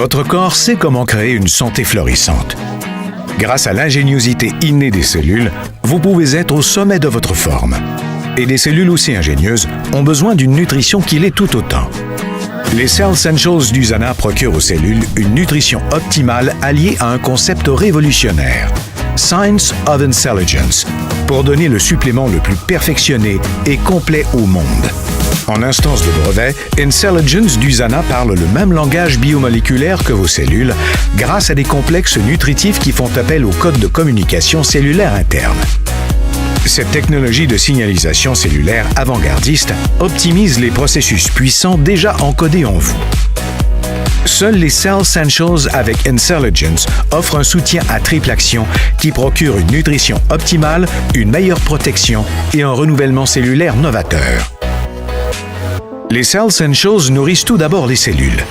Votre corps sait comment créer une santé florissante. Grâce à l'ingéniosité innée des cellules, vous pouvez être au sommet de votre forme. Et des cellules aussi ingénieuses ont besoin d'une nutrition qui l'est tout autant. Les Cellsentials d'Usana procurent aux cellules une nutrition optimale alliée à un concept révolutionnaire, Science of Intelligence, pour donner le supplément le plus perfectionné et complet au monde. En instance de brevet, Intelligence d'Usana parle le même langage biomoléculaire que vos cellules grâce à des complexes nutritifs qui font appel au code de communication cellulaire interne. Cette technologie de signalisation cellulaire avant-gardiste optimise les processus puissants déjà encodés en vous. Seuls les Cellsentials avec Intelligence offrent un soutien à triple action qui procure une nutrition optimale, une meilleure protection et un renouvellement cellulaire novateur. Les Cellsentials nourrissent tout d'abord les cellules.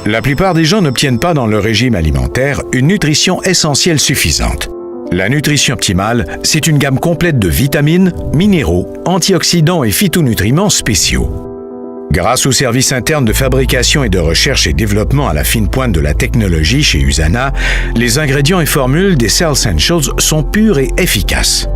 La plupart des gens n'obtiennent pas dans leur régime alimentaire une nutrition essentielle suffisante. La nutrition optimale, c'est une gamme complète de vitamines, minéraux, antioxydants et phytonutriments spéciaux. Grâce au service interne de fabrication et de recherche et développement à la fine pointe de la technologie chez Usana, les ingrédients et formules des Cellsentials sont purs et efficaces.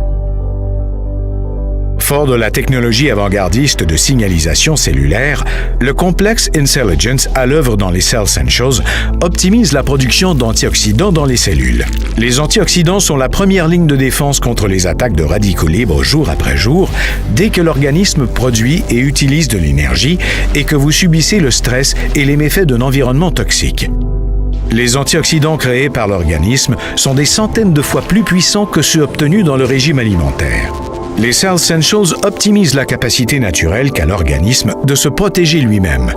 Fort de la technologie avant-gardiste de signalisation cellulaire, le complexe Intelligence à l'œuvre dans les Cellsentials optimise la production d'antioxydants dans les cellules. Les antioxydants sont la première ligne de défense contre les attaques de radicaux libres jour après jour, dès que l'organisme produit et utilise de l'énergie et que vous subissez le stress et les méfaits d'un environnement toxique. Les antioxydants créés par l'organisme sont des centaines de fois plus puissants que ceux obtenus dans le régime alimentaire. Les Cellsentials optimisent la capacité naturelle qu'a l'organisme de se protéger lui-même.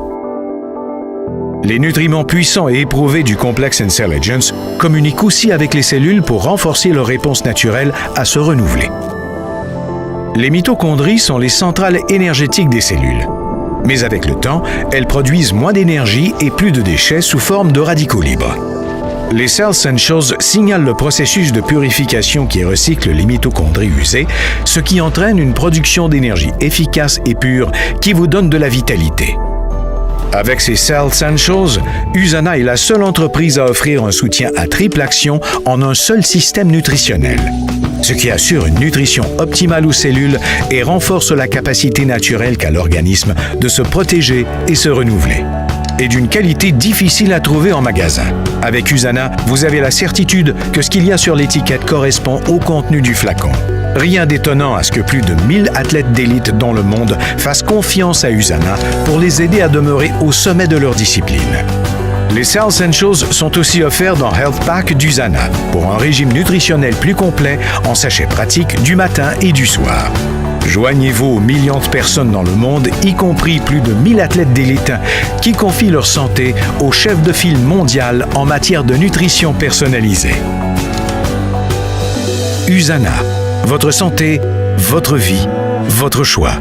Les nutriments puissants et éprouvés du complexe Intelligence communiquent aussi avec les cellules pour renforcer leur réponse naturelle à se renouveler. Les mitochondries sont les centrales énergétiques des cellules. Mais avec le temps, elles produisent moins d'énergie et plus de déchets sous forme de radicaux libres. Les Cellsentials signalent le processus de purification qui recycle les mitochondries usées, ce qui entraîne une production d'énergie efficace et pure qui vous donne de la vitalité. Avec ces Cellsentials, Usana est la seule entreprise à offrir un soutien à triple action en un seul système nutritionnel, ce qui assure une nutrition optimale aux cellules et renforce la capacité naturelle qu'a l'organisme de se protéger et se renouveler. Et d'une qualité difficile à trouver en magasin. Avec Usana, vous avez la certitude que ce qu'il y a sur l'étiquette correspond au contenu du flacon. Rien d'étonnant à ce que plus de 1000 athlètes d'élite dans le monde fassent confiance à Usana pour les aider à demeurer au sommet de leur discipline. Les Cellsentials sont aussi offerts dans Health Pack d'Usana pour un régime nutritionnel plus complet en sachets pratiques du matin et du soir. Joignez-vous aux millions de personnes dans le monde, y compris plus de 1000 athlètes d'élite, qui confient leur santé au chef de file mondial en matière de nutrition personnalisée. Usana, votre santé, votre vie, votre choix.